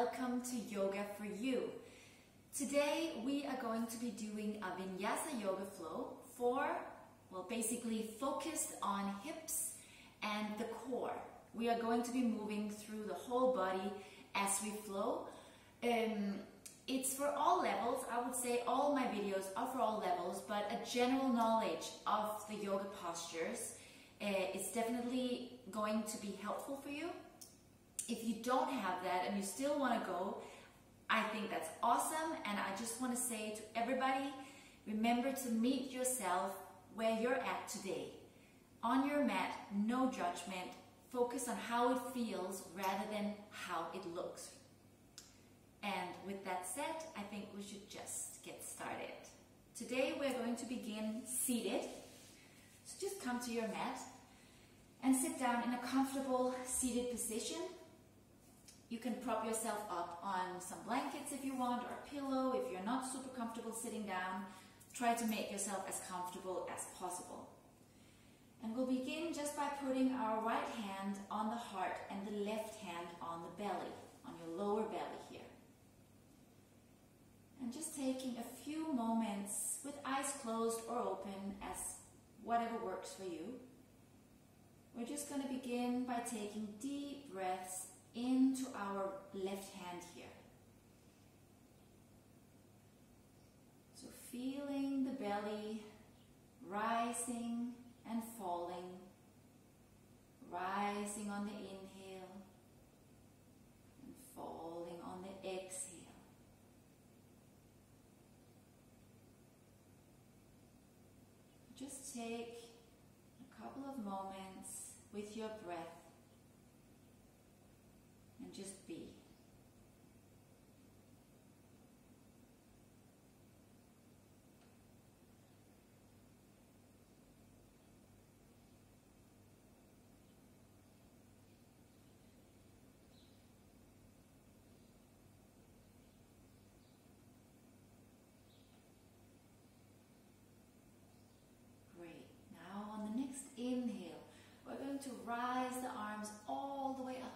welcome to Yoga for You. Today we are going to be doing a Vinyasa yoga flow basically focused on hips and the core. We are going to be moving through the whole body as we flow. It's for all levels. I would say all my videos are for all levels, but a general knowledge of the yoga postures is definitely going to be helpful for you. If you don't have that and you still want to go, I think that's awesome, and I just want to say to everybody, remember to meet yourself where you're at today. On your mat, no judgment, focus on how it feels rather than how it looks. And with that said, I think we should just get started. Today we're going to begin seated, so just come to your mat and sit down in a comfortable seated position. You can prop yourself up on some blankets if you want, or a pillow. If you're not super comfortable sitting down, try to make yourself as comfortable as possible. And we'll begin just by putting our right hand on the heart and the left hand on the belly, on your lower belly here. And just taking a few moments with eyes closed or open, as whatever works for you. We're just going to begin by taking deep breaths into our left hand here. So feeling the belly rising and falling, rising on the inhale and falling on the exhale. Just take a couple of moments with your breath and just be. Great. Now on the next inhale, we're going to rise the arms all the way up.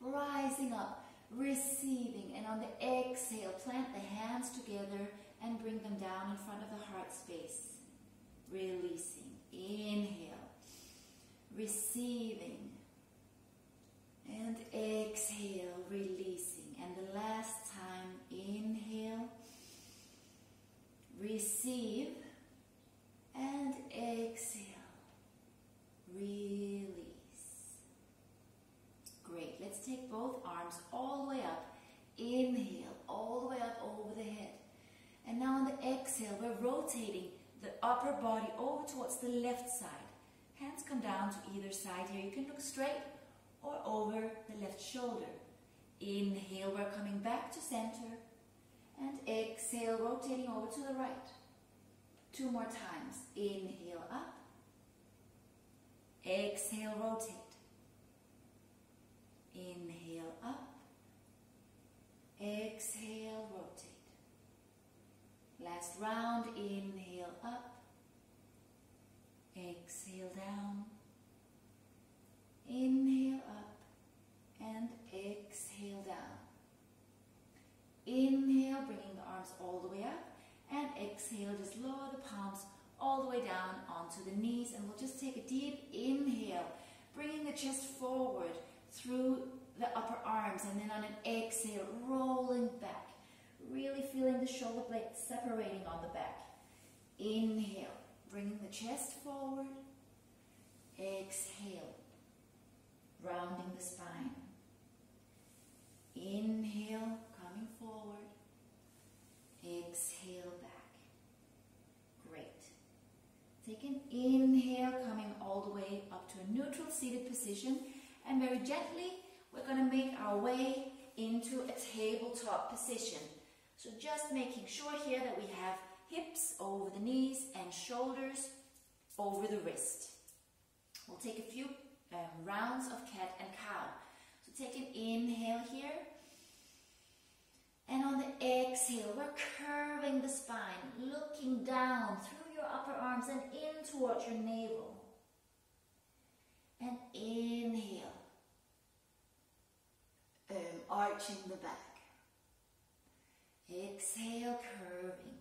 Rising up, receiving, and on the exhale, plant the hands together and bring them down in front of the heart space. Releasing, inhale, receiving, and exhale, releasing. And the last time, inhale, receive, and exhale, release. Great. Let's take both arms all the way up. Inhale, all the way up over the head. And now on the exhale, we're rotating the upper body over towards the left side. Hands come down to either side here. You can look straight or over the left shoulder. Inhale, we're coming back to center. And exhale, rotating over to the right. 2 more times. Inhale up. Exhale, rotate. Inhale up, exhale, rotate. Last round, inhale up, exhale down, inhale up, and exhale down. Inhale, bringing the arms all the way up, and exhale, just lower the palms all the way down onto the knees, and we'll just take a deep inhale, bringing the chest forward through the upper arms, and then on an exhale, rolling back, really feeling the shoulder blades separating on the back. Inhale, bringing the chest forward. Exhale, rounding the spine. Inhale, coming forward. Exhale, back. Great. Take an inhale, coming all the way up to a neutral seated position. And very gently, we're going to make our way into a tabletop position. So just making sure here that we have hips over the knees and shoulders over the wrist. We'll take a few rounds of cat and cow. So take an inhale here. And on the exhale, we're curving the spine, looking down through your upper arms and in towards your navel. And inhale, arching the back. Exhale, curving.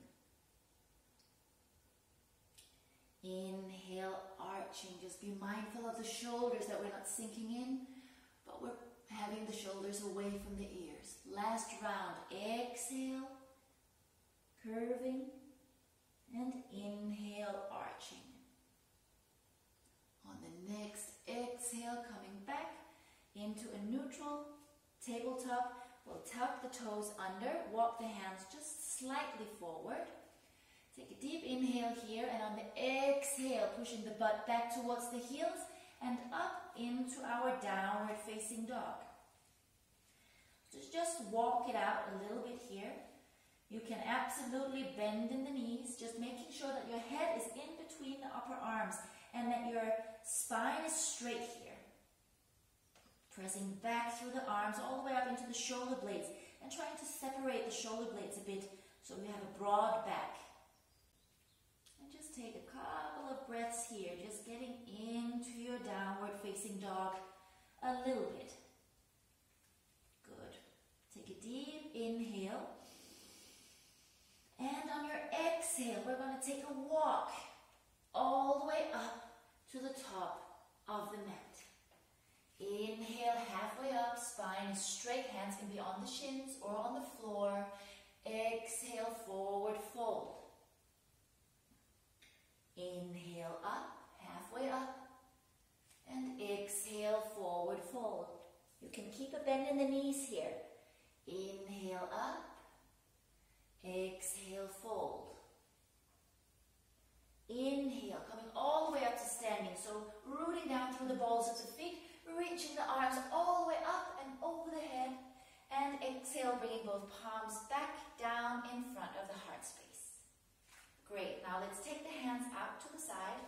Inhale, arching. Just be mindful of the shoulders, that we're not sinking in, but we're having the shoulders away from the ears. Last round. Exhale, curving, and inhale, arching. On the next exhale, coming back into a neutral tabletop. We'll tuck the toes under, walk the hands just slightly forward. Take a deep inhale here, and on the exhale, pushing the butt back towards the heels and up into our downward facing dog. Just walk it out a little bit here. You can absolutely bend in the knees, just making sure that your head is in between the upper arms and that your spine is straight here. Pressing back through the arms all the way up into the shoulder blades and trying to separate the shoulder blades a bit so we have a broad back. And just take a couple of breaths here, just getting into your downward facing dog a little bit. Good. Take a deep inhale. And on your exhale, we're going to take a walk all the way up to the top of the mat. Inhale, halfway up, spine is straight, hands can be on the shins or on the floor. Exhale, forward fold. Inhale up, halfway up, and exhale, forward fold. You can keep a bend in the knees here. Inhale up, exhale, fold. Inhale, coming all the way up to standing, so rooting down through the balls of the feet, reaching the arms all the way up and over the head, and exhale, bringing both palms back down in front of the heart space. Great, now let's take the hands out to the side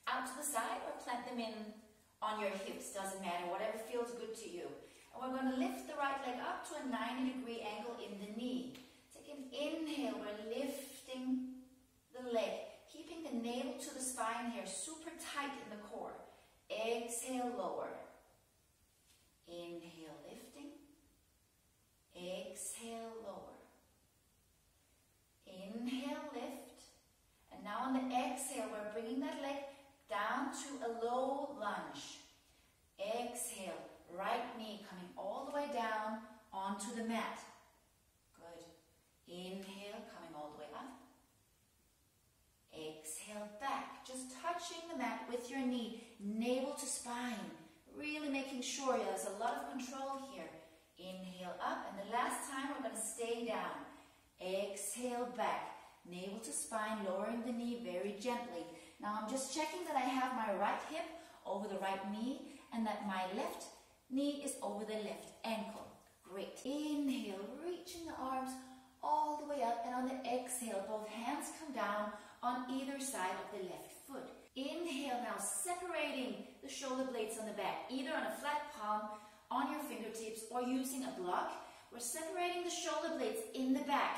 or plant them in on your hips, doesn't matter, whatever feels good to you. And we're going to lift the right leg up to a 90-degree angle in the knee. Take an inhale, we're lifting the leg, keeping the navel to the spine here, super tight in the core. Exhale, lower. Inhale, lifting. Exhale, lower. Inhale, lift. And now on the exhale, we're bringing that leg down to a low lunge. Exhale, right knee coming all the way down onto the mat. Good. Inhale, coming all the way up. Exhale, back, just touching the mat with your knee, navel to spine, really making sure there's a lot of control here. Inhale up, and the last time we're going to stay down. Exhale, back, navel to spine, lowering the knee very gently. Now I'm just checking that I have my right hip over the right knee and that my left knee is over the left ankle. Great. Inhale, reaching the arms all the way up, and on the exhale, both hands come down on either side of the left foot. Inhale, now separating the shoulder blades on the back, either on a flat palm, on your fingertips, or using a block. We're separating the shoulder blades in the back,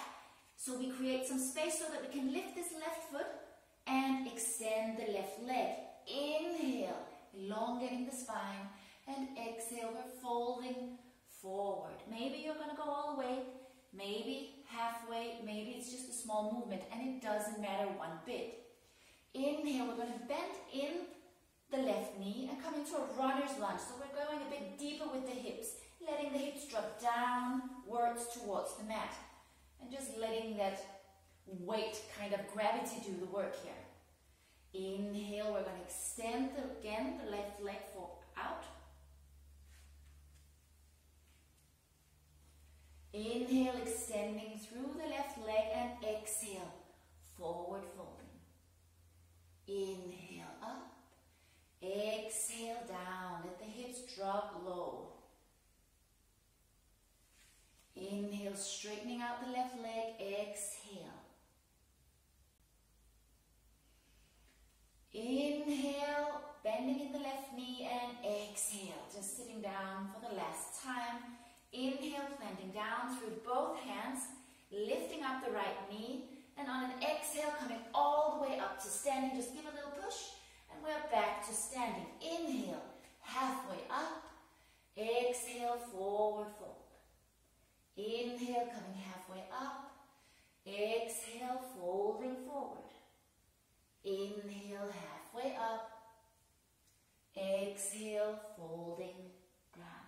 so we create some space so that we can lift this left foot and extend the left leg. Inhale, elongating the spine, and exhale, we're folding forward. Maybe you're going to go all the way, maybe halfway, maybe it's just a small movement, and it doesn't matter one bit. Inhale, we're going to bend in the left knee and come into a runner's lunge. So we're going a bit deeper with the hips, letting the hips drop downwards towards the mat, and just letting that weight kind of gravity do the work here. Inhale, we're going to extend again the left leg out. Inhale, extending through the left leg, and exhale, forward folding. Inhale up, exhale down, let the hips drop low. Inhale, straightening out the left leg, exhale. Inhale, bending in the left knee, and exhale, just sitting down for the last time. Inhale, planting down through both hands, lifting up the right knee, and on an exhale, coming all the way up to standing. Just give a little push, and we're back to standing. Inhale, halfway up. Exhale, forward fold. Inhale, coming halfway Inhale, halfway up. Exhale, folding down.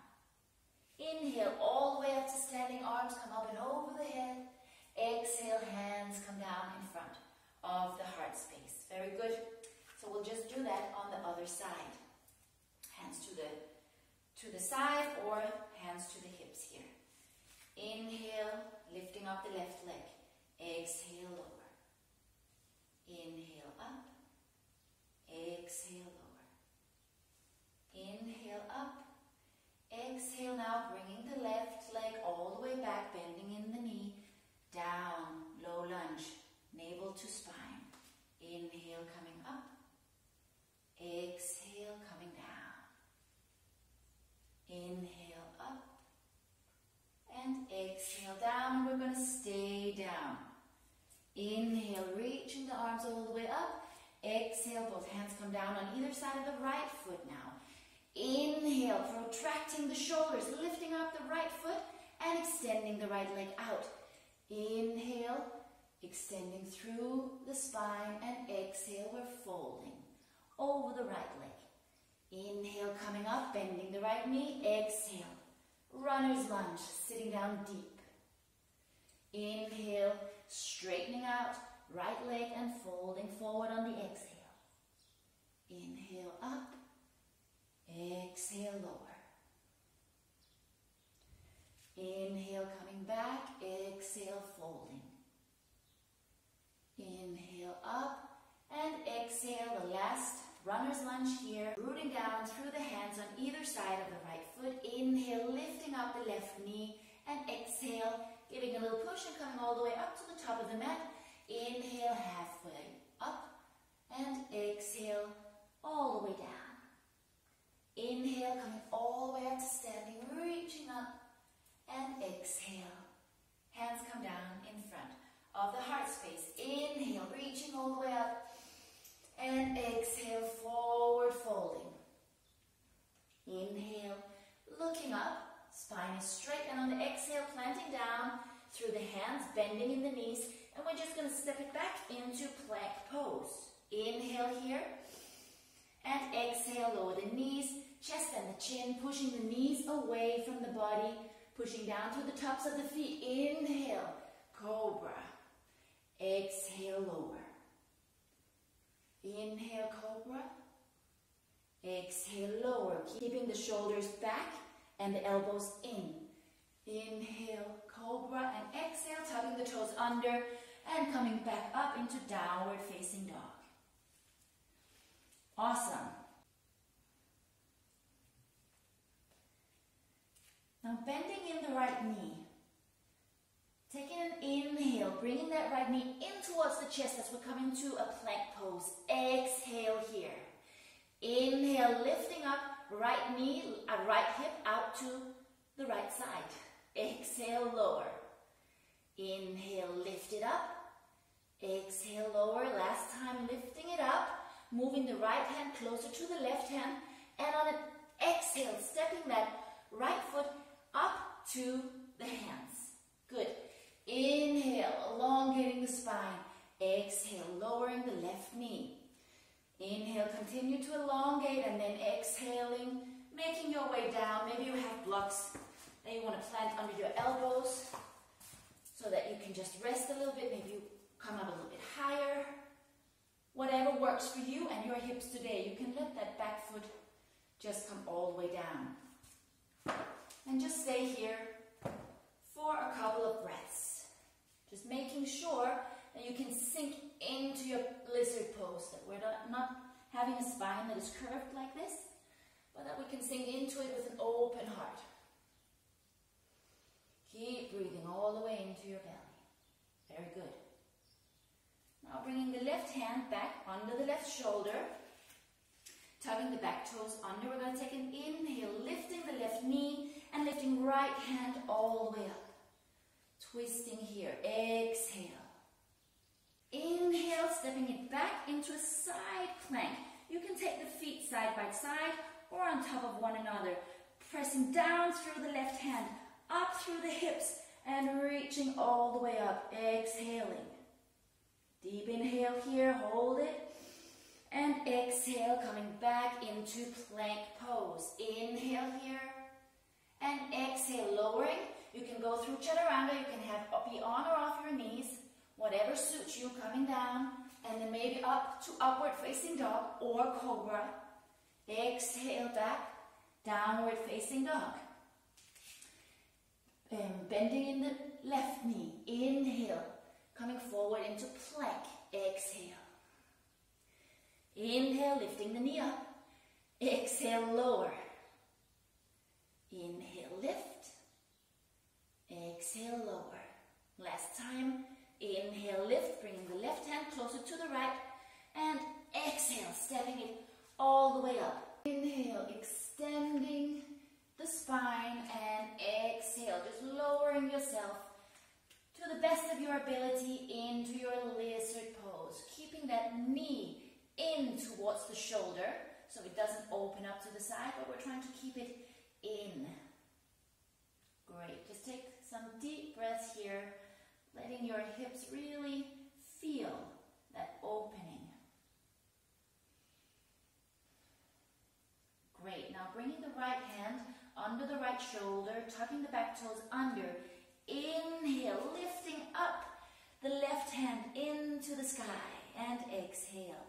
Inhale, all the way up to standing, arms come up and over the head. Exhale, hands come down in front of the heart space. Very good. So we'll just do that on the other side. Hands to the side or hands to the hips here. Inhale, lifting up the left leg. Exhale, lower. Inhale, up. Exhale, lower. Inhale, up. Exhale, now bringing the left leg all the way back, bending in the knee. Down, low lunge, navel to spine. Inhale, coming up. Exhale, coming down. Inhale, up. And exhale, down. We're going to stay down. Inhale, reaching the arms all the way up. Exhale, both hands come down on either side of the right foot now. Inhale, protracting the shoulders, lifting up the right foot and extending the right leg out. Inhale, extending through the spine, and exhale, we're folding over the right leg. Inhale, coming up, bending the right knee. Exhale, runner's lunge, sitting down deep. Inhale, straightening out, right leg and folding forward on the exhale. Inhale, up. Exhale, lower. Inhale, coming back. Exhale, folding. Inhale, up. And exhale, the last runner's lunge here. Rooting down through the hands on either side of the right foot. Inhale, lifting up the left knee. And exhale, giving a little push and coming all the way up to the top of the mat. Inhale, halfway up. And exhale, all the way down. Inhale, coming all the way up to standing, reaching up, and exhale. Hands come down in front of the heart space. Inhale, reaching all the way up, and exhale, forward folding. Inhale, looking up, spine is straight, and on the exhale, planting down through the hands, bending in the knees, and we're just going to step it back into plank pose. Inhale here, and exhale, lower the knees, chest and the chin, pushing the knees away from the body, pushing down through the tops of the feet. Inhale, cobra. Exhale, lower. Inhale, cobra. Exhale, lower. Keeping the shoulders back and the elbows in. Inhale, cobra, and exhale, tucking the toes under and coming back up into downward facing dog. Awesome. Now bending in the right knee. Taking an inhale, bringing that right knee in towards the chest as we're coming to a plank pose. Exhale here. Inhale, lifting up, right knee, right hip out to the right side. Exhale, lower. Inhale, lift it up. Exhale, lower. Last time, lifting it up. Moving the right hand closer to the left hand. And on an exhale, stepping that right foot up to the hands. Good. Inhale, elongating the spine. Exhale, lowering the left knee. Inhale, continue to elongate, and then exhaling, making your way down. Maybe you have blocks that you want to plant under your elbows so that you can just rest a little bit. Maybe you come up a little bit higher. Whatever works for you and your hips today. You can let that back foot just come all the way down. And just stay here for a couple of breaths. Just making sure that you can sink into your lizard pose, that we're not having a spine that is curved like this, but that we can sink into it with an open heart. Keep breathing all the way into your belly. Very good. Now bringing the left hand back under the left shoulder, tugging the back toes under. We're going to take an inhale, lifting the left knee and lifting right hand all the way up. Twisting here. Exhale. Inhale, stepping it back into a side plank. You can take the feet side by side or on top of one another. Pressing down through the left hand, up through the hips, and reaching all the way up. Exhaling. Deep inhale here, hold it. And exhale, coming back into plank pose. Inhale here. And exhale, lowering. You can go through chaturanga. You can be on or off your knees. Whatever suits you, coming down. And then maybe up to upward facing dog or cobra. Exhale, back. Downward facing dog. Bending in the left knee. Inhale. Coming forward into plank. Exhale. Inhale, lifting the knee up. Exhale, lower. Inhale, lift. Exhale, lower. Last time. Inhale, lift, bringing the left hand closer to the right. And exhale, stepping it all the way up. Inhale, extending the spine. And exhale, just lowering yourself to the best of your ability into your lizard pose. Keeping that knee in towards the shoulder so it doesn't open up to the side, but we're trying to keep it in. Great. Just take some deep breaths here, letting your hips really feel that opening. Great. Now bringing the right hand under the right shoulder, tucking the back toes under. Inhale, lifting up the left hand into the sky, and exhale.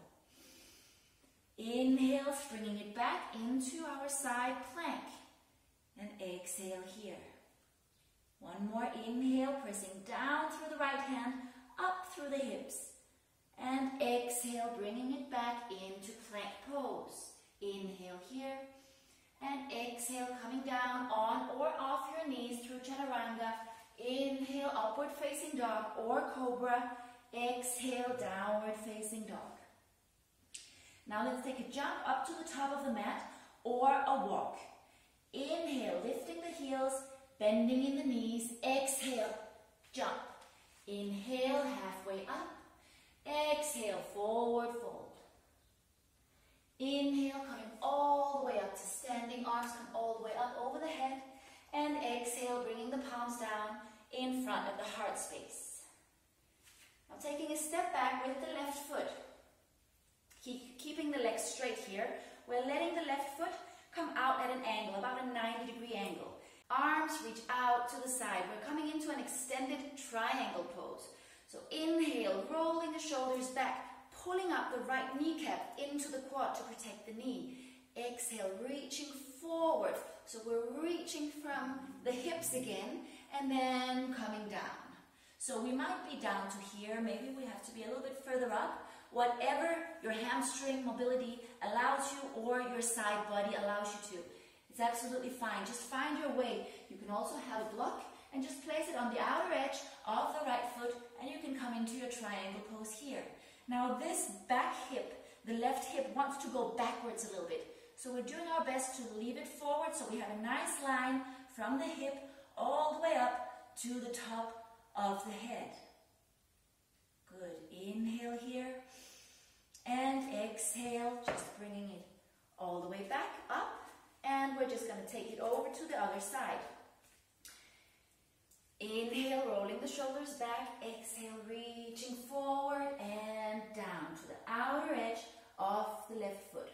Inhale, bringing it back into our side plank, and exhale here. One more inhale, pressing down through the right hand, up through the hips, and exhale, bringing it back into plank pose. Inhale here, and exhale, coming down on or off your knees through chaturanga. Inhale, upward facing dog or cobra. Exhale, downward facing dog. Now let's take a jump up to the top of the mat or a walk. Inhale, lifting the heels, bending in the knees. Exhale, jump. Inhale, halfway up. Exhale, forward fold. Inhale, coming all the way up to standing. Arms come all the way up over the head. And exhale, bringing the palms down in front of the heart space. Now taking a step back with the left foot. Keeping the legs straight here. We're letting the left foot come out at an angle, about a 90-degree angle. Arms reach out to the side. We're coming into an extended triangle pose. So inhale, rolling the shoulders back, pulling up the right kneecap into the quad to protect the knee. Exhale, reaching forward. So we're reaching from the hips again and then coming down. So we might be down to here. Maybe we have to be a little bit further up. Whatever your hamstring mobility allows you or your side body allows you to. It's absolutely fine. Just find your way. You can also have a block and just place it on the outer edge of the right foot and you can come into your triangle pose here. Now this back hip, the left hip wants to go backwards a little bit. So we're doing our best to leave it forward so we have a nice line from the hip all the way up to the top of the head. Good. Inhale here and exhale, just bringing it all the way back up, and we're just going to take it over to the other side. Inhale, rolling the shoulders back. Exhale, reaching forward and down to the outer edge of the left foot.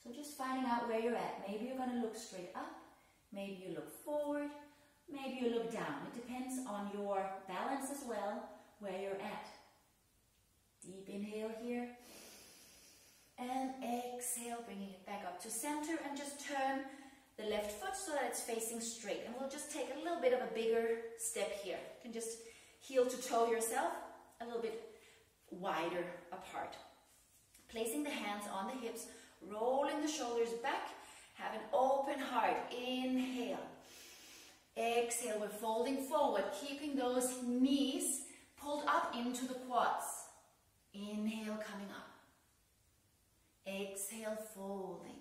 So just finding out where you're at. Maybe you're going to look straight up, maybe you look forward, maybe you look down. It depends on your balance as well, where you're at. Deep inhale here. And exhale, bringing it back up to center, and just turn the left foot so that it's facing straight. And we'll just take a little bit of a bigger step here. You can just heel to toe yourself a little bit wider apart. Placing the hands on the hips, rolling the shoulders back, have an open heart. Inhale. Exhale, we're folding forward, keeping those knees pulled up into the quads. Inhale, coming up. Exhale, folding.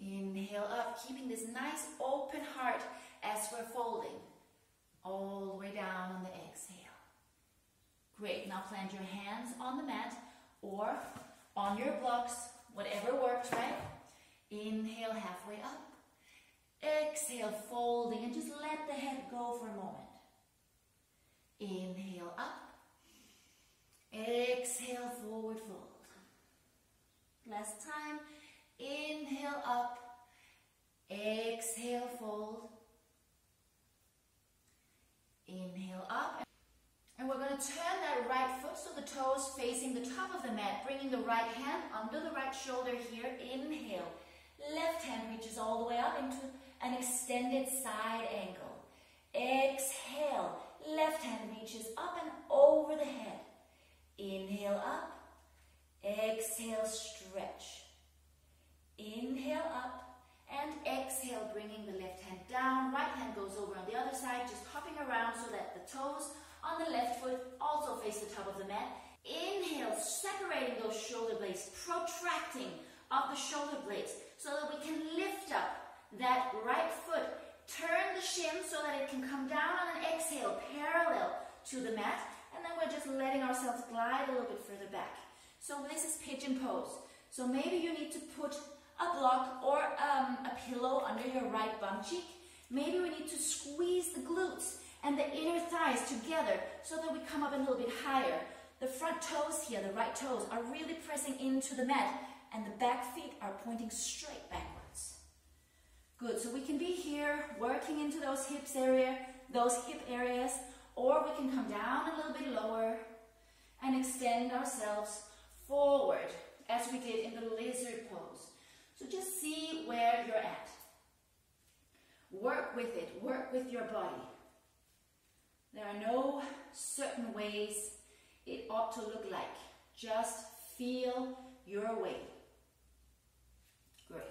Inhale up, keeping this nice open heart as we're folding. All the way down on the exhale. Great, now plant your hands on the mat or on your blocks, whatever works, right? Inhale, halfway up. Exhale, folding, and just let the head go for a moment. Inhale up. Exhale, fold. Last time. Inhale up. Exhale, fold. Inhale up. And we're going to turn that right foot so the toes facing the top of the mat, bringing the right hand under the right shoulder here. Inhale. Left hand reaches all the way up into an extended side angle. Exhale. Left hand reaches up and over the head. Inhale up. Exhale, stretch. Inhale up. And exhale, bringing the left hand down. Right hand goes over on the other side, just hopping around so that the toes on the left foot also face the top of the mat. Inhale, separating those shoulder blades, protracting of the shoulder blades so that we can lift up that right foot. Turn the shin so that it can come down on an exhale, parallel to the mat. And then we're just letting ourselves glide a little bit further back. So this is pigeon pose. So maybe you need to put a block or a pillow under your right bum cheek. Maybe we need to squeeze the glutes and the inner thighs together so that we come up a little bit higher. The front toes here, the right toes, are really pressing into the mat and the back feet are pointing straight backwards. Good, so we can be here working into those hip areas, or we can come down a little bit lower and extend ourselves forward as we did in the lizard pose. So just see where you're at. Work with it, work with your body. There are no certain ways it ought to look like. Just feel your way. Great.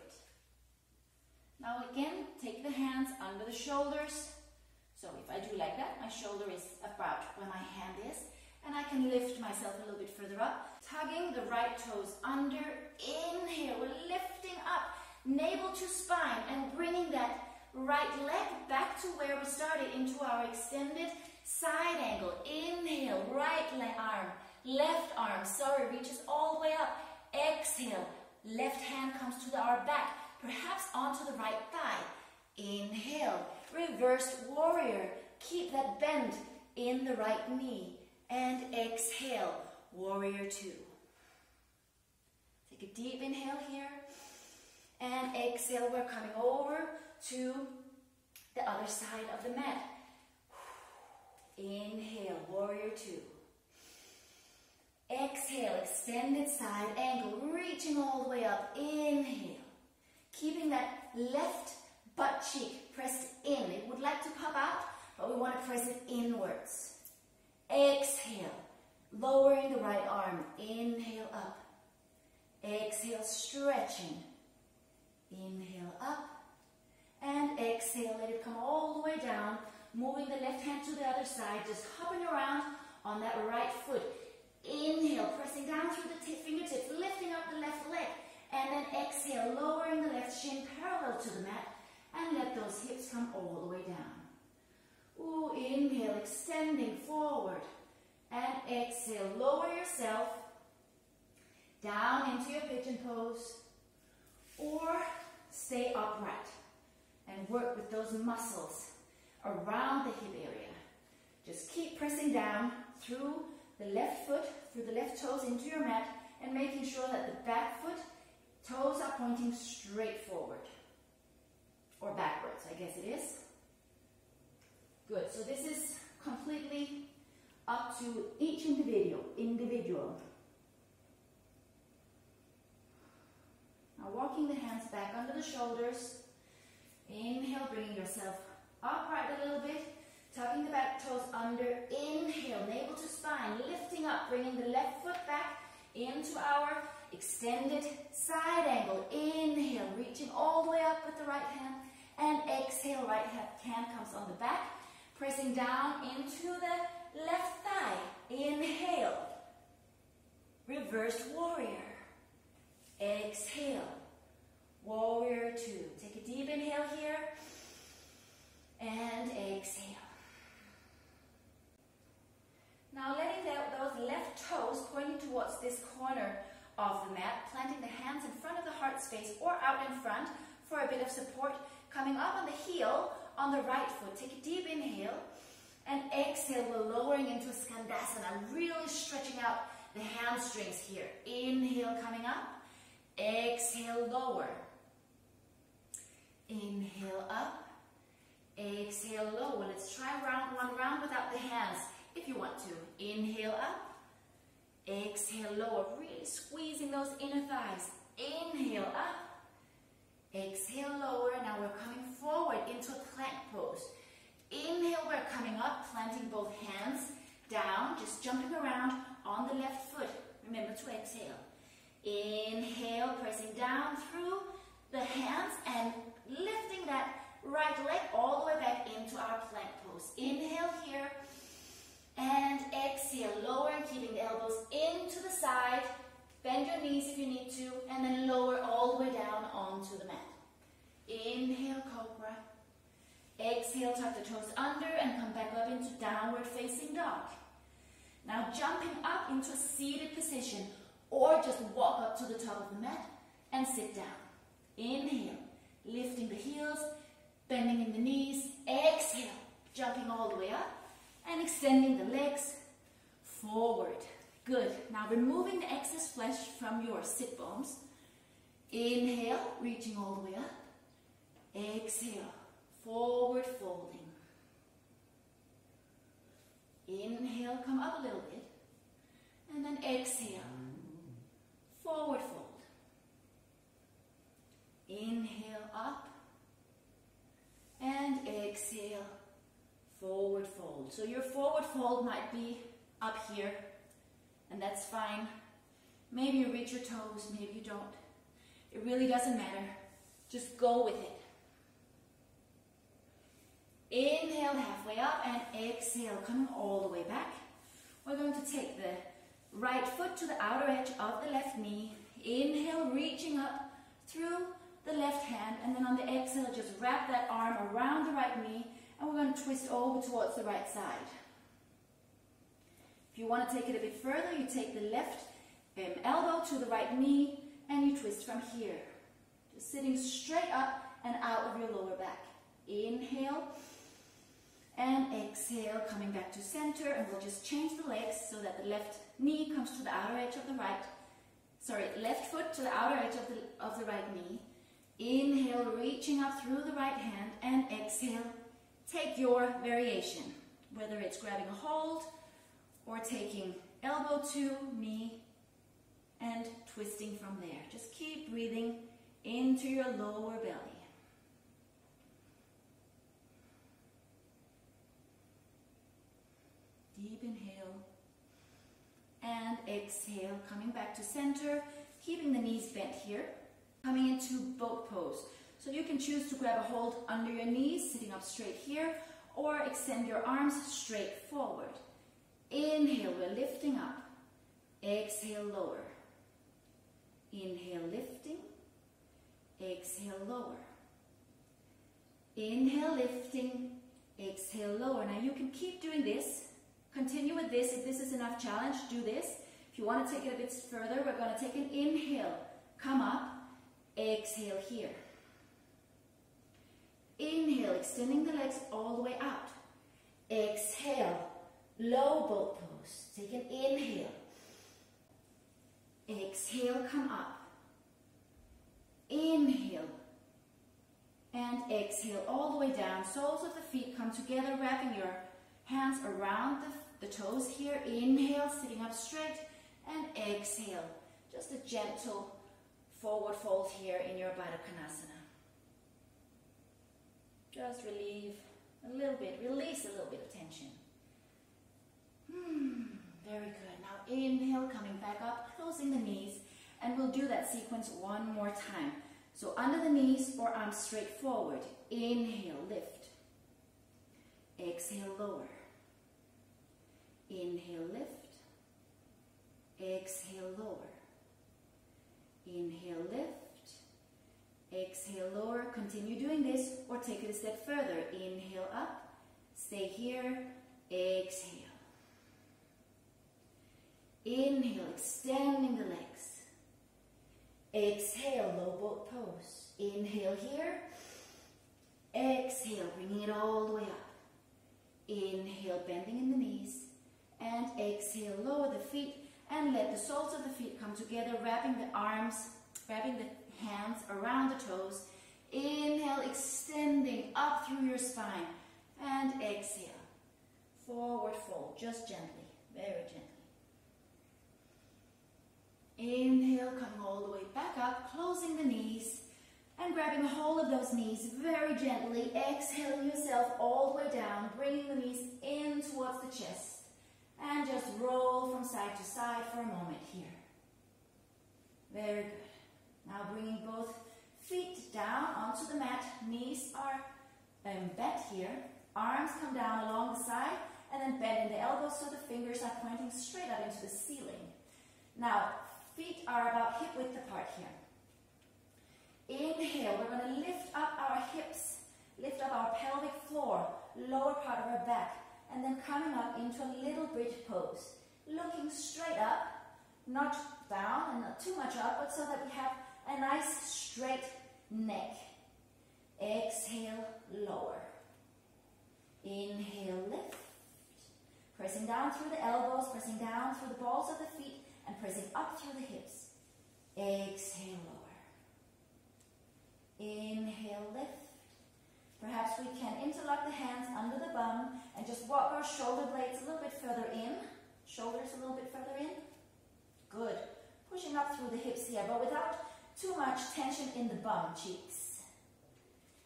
Now again, take the hands under the shoulders. So if I do like that, my shoulder is about where my hand is, and I can lift myself a little bit further up, tugging the right toes under. Inhale, we're lifting up, navel to spine, and bringing that right leg back to where we started, into our extended side angle. Inhale, right arm, left arm, reaches all the way up. Exhale, left hand comes to our back, perhaps onto the right thigh. Inhale, reversed warrior. Keep that bend in the right knee. And exhale, warrior two. Take a deep inhale here. And exhale, we're coming over to the other side of the mat. Inhale, warrior two. Exhale, extended side angle, reaching all the way up. Inhale. Keeping that left butt cheek pressed in. It would like to pop out, but we want to press it inwards. Exhale, lowering the right arm. Inhale up. Exhale, stretching. Inhale up. And exhale, let it come all the way down. Moving the left hand to the other side, just hopping around on that right foot. Inhale, pressing down through the fingertips, lifting up the left leg. And then exhale, lowering the left shin parallel to the mat. And let those hips come all the way down. Ooh, inhale, extending forward. And exhale, lower yourself down into your pigeon pose. Or stay upright and work with those muscles around the hip area. Just keep pressing down through the left foot, through the left toes into your mat, and making sure that the back foot toes are pointing straight forward. Or backwards, I guess it is. Good, so this is completely up to each individual. Now walking the hands back under the shoulders. Inhale, bringing yourself upright a little bit. Tucking the back toes under. Inhale, navel to spine, lifting up, bringing the left foot back into our extended side angle. Inhale, reaching all the way up with the right hand. And exhale, right hand comes on the back, pressing down into the left thigh. Inhale, reversed warrior. Exhale, warrior two. Take a deep inhale here, and exhale. Now letting those left toes pointing towards this corner of the mat, planting the hands in front of the heart space or out in front for a bit of support. Coming up on the heel on the right foot. Take a deep inhale, and exhale, we're lowering into a Skandasana, really stretching out the hamstrings here. Inhale, coming up. Exhale, lower. Inhale, up. Exhale, lower. Let's try one round without the hands if you want to. Inhale, up. Exhale, lower. Really squeezing those inner thighs. Inhale, up. Exhale, lower. Now we're coming forward into a plank pose. Inhale, we're coming up, planting both hands down, just jumping around on the left foot. Remember to exhale. Inhale, pressing down through the hands and lifting that right leg all the way back into our plank pose. Inhale here and exhale, lower and keeping the elbows into the side. Bend your knees if you need to, and then lower all the way down onto the mat. Inhale, cobra. Exhale, tuck the toes under and come back up into downward facing dog. Now jumping up into a seated position, or just walk up to the top of the mat and sit down. Inhale, lifting the heels, bending in the knees. Exhale, jumping all the way up and extending the legs forward. Good. Now removing the excess flesh from your sit bones. Inhale, reaching all the way up. Exhale, forward folding. Inhale, come up a little bit. And then exhale, forward fold. Inhale, up. And exhale, forward fold. So your forward fold might be up here, and that's fine. Maybe you reach your toes, maybe you don't. It really doesn't matter. Just go with it. Inhale, halfway up, and exhale, coming all the way back. We're going to take the right foot to the outer edge of the left knee. Inhale, reaching up through the left hand, and then on the exhale, just wrap that arm around the right knee, and we're going to twist over towards the right side. If you want to take it a bit further, you take the left elbow to the right knee, and you twist from here. Just sitting straight up and out of your lower back. Inhale, and exhale, coming back to center, and we'll just change the legs so that the left knee comes to the outer edge of the left foot to the outer edge of the right knee. Inhale, reaching up through the right hand, and exhale, take your variation, whether it's grabbing a hold or taking elbow to knee and twisting from there. Just keep breathing into your lower belly. Deep inhale and exhale, coming back to center, keeping the knees bent here, coming into boat pose. So you can choose to grab a hold under your knees, sitting up straight here, or extend your arms straight forward. Inhale, we're lifting up. Exhale, lower. Inhale, lifting. Exhale, lower. Inhale, lifting. Exhale, lower. Now you can keep doing this. Continue with this. If this is enough challenge, do this. If you want to take it a bit further, we're going to take an inhale. Come up. Exhale here. Inhale, extending the legs all the way out. Exhale, low boat pose. Take an inhale. Exhale, come up. Inhale. And exhale all the way down. Soles of the feet come together, wrapping your hands around the toes here. Inhale, sitting up straight. And exhale. Just a gentle forward fold here in your Baddha Konasana. Just relieve a little bit, release a little bit of tension. Very good. Now inhale, coming back up, closing the knees, and we'll do that sequence one more time. So under the knees or arms straight forward. Inhale, lift. Exhale, lower. Inhale, lift. Exhale, lower. Inhale, lift. Exhale, lower. Continue doing this or take it a step further. Inhale, up. Stay here. Exhale. Inhale, extending the legs. Exhale, low boat pose. Inhale here. Exhale, bringing it all the way up. Inhale, bending in the knees. And exhale, lower the feet and let the soles of the feet come together, wrapping the arms Grabbing the hands around the toes. Inhale, extending up through your spine. And exhale. Forward fold, just gently, very gently. Inhale, coming all the way back up, closing the knees. And grabbing a hold of those knees very gently. Exhaling yourself all the way down, bringing the knees in towards the chest. And just roll from side to side for a moment here. Very good. Now bringing both feet down onto the mat. Knees are bent here. Arms come down along the side and then bend in the elbows so the fingers are pointing straight up into the ceiling. Now, feet are about hip width apart here. Inhale, we're going to lift up our hips, lift up our pelvic floor, lower part of our back, and then coming up into a little bridge pose. Looking straight up, not down and not too much up, but so that we have a nice straight neck. Exhale, lower. Inhale, lift. Pressing down through the elbows, pressing down through the balls of the feet, and pressing up through the hips. Exhale, lower. Inhale, lift. Perhaps we can interlock the hands under the bum and just walk our shoulder blades a little bit further in. Shoulders a little bit further in. Good. Pushing up through the hips here, but without too much tension in the bum cheeks.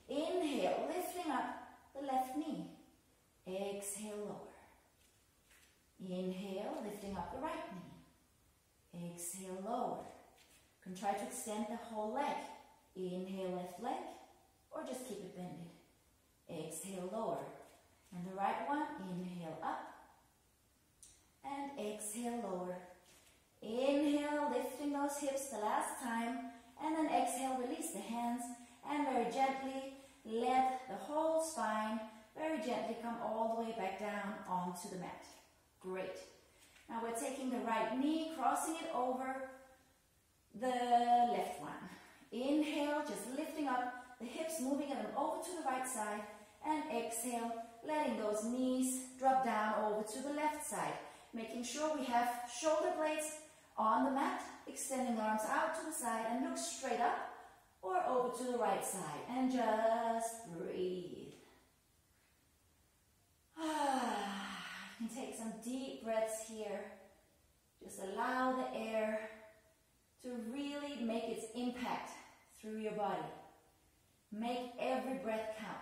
Inhale, lifting up the left knee. Exhale, lower. Inhale, lifting up the right knee. Exhale, lower. You can try to extend the whole leg. Inhale, left leg, or just keep it bended. Exhale, lower. And the right one, inhale up. And exhale, lower. Inhale, lifting those hips the last time. And then exhale, release the hands. And very gently, let the whole spine very gently come all the way back down onto the mat. Great. Now we're taking the right knee, crossing it over the left one. Inhale, just lifting up the hips, moving them over to the right side. And exhale, letting those knees drop down over to the left side. Making sure we have shoulder blades on the mat, extending the arms out to the side and look straight up or over to the right side. And just breathe. You can take some deep breaths here. Just allow the air to really make its impact through your body. Make every breath count.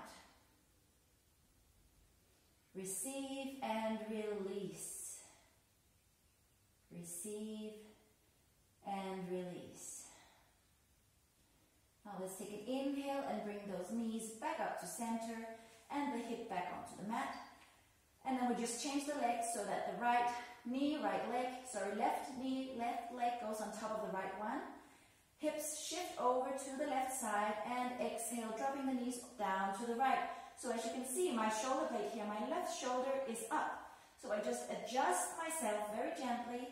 Receive and release. Receive and release. Now let's take an inhale and bring those knees back up to center and the hip back onto the mat. And then we just change the legs so that the left knee, left leg goes on top of the right one. Hips shift over to the left side and exhale, dropping the knees down to the right. So as you can see, my shoulder blade here, my left shoulder is up. So I just adjust myself very gently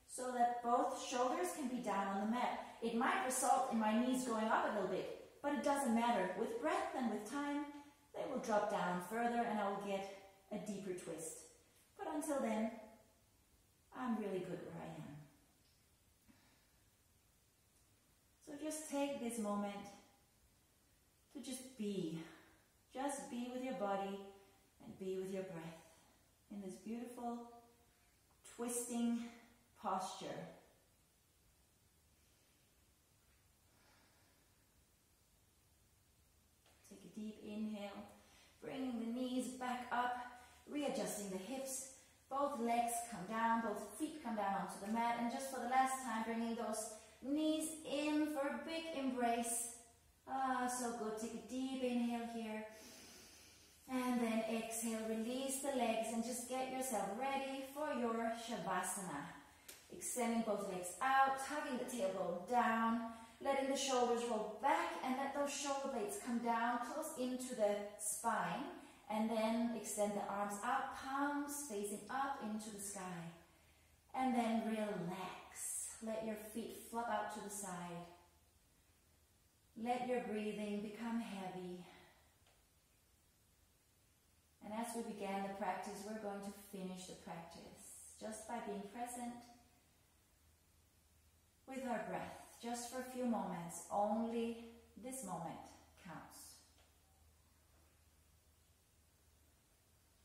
so that both shoulders can be down on the mat. It might result in my knees going up a little bit, but it doesn't matter. With breath and with time, they will drop down further and I will get a deeper twist. But until then, I'm really good where I am. So just take this moment to just be. Just be with your body and be with your breath in this beautiful twisting posture. Take a deep inhale, bringing the knees back up, readjusting the hips. Both legs come down, both feet come down onto the mat, and just for the last time, bringing those knees in for a big embrace. So good. Take a deep inhale here. And then exhale, release the legs and just get yourself ready for your Shavasana. Extending both legs out, tugging the tailbone down, letting the shoulders roll back and let those shoulder blades come down close into the spine. And then extend the arms out, palms facing up into the sky. And then relax. Let your feet flop out to the side. Let your breathing become heavy. And as we began the practice, we're going to finish the practice just by being present with our breath. just for a few moments. Only this moment counts.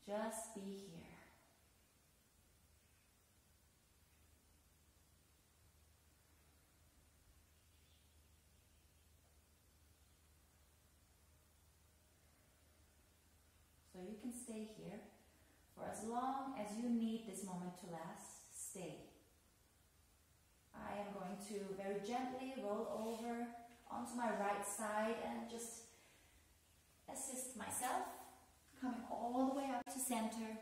Just be here. So you can stay here for as long as you need this moment to last. Stay. I am going to very gently roll over onto my right side and just assist myself, coming all the way up to center,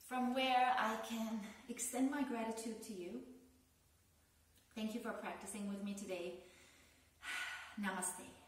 from where I can extend my gratitude to you. Thank you for practicing with me today. Namaste.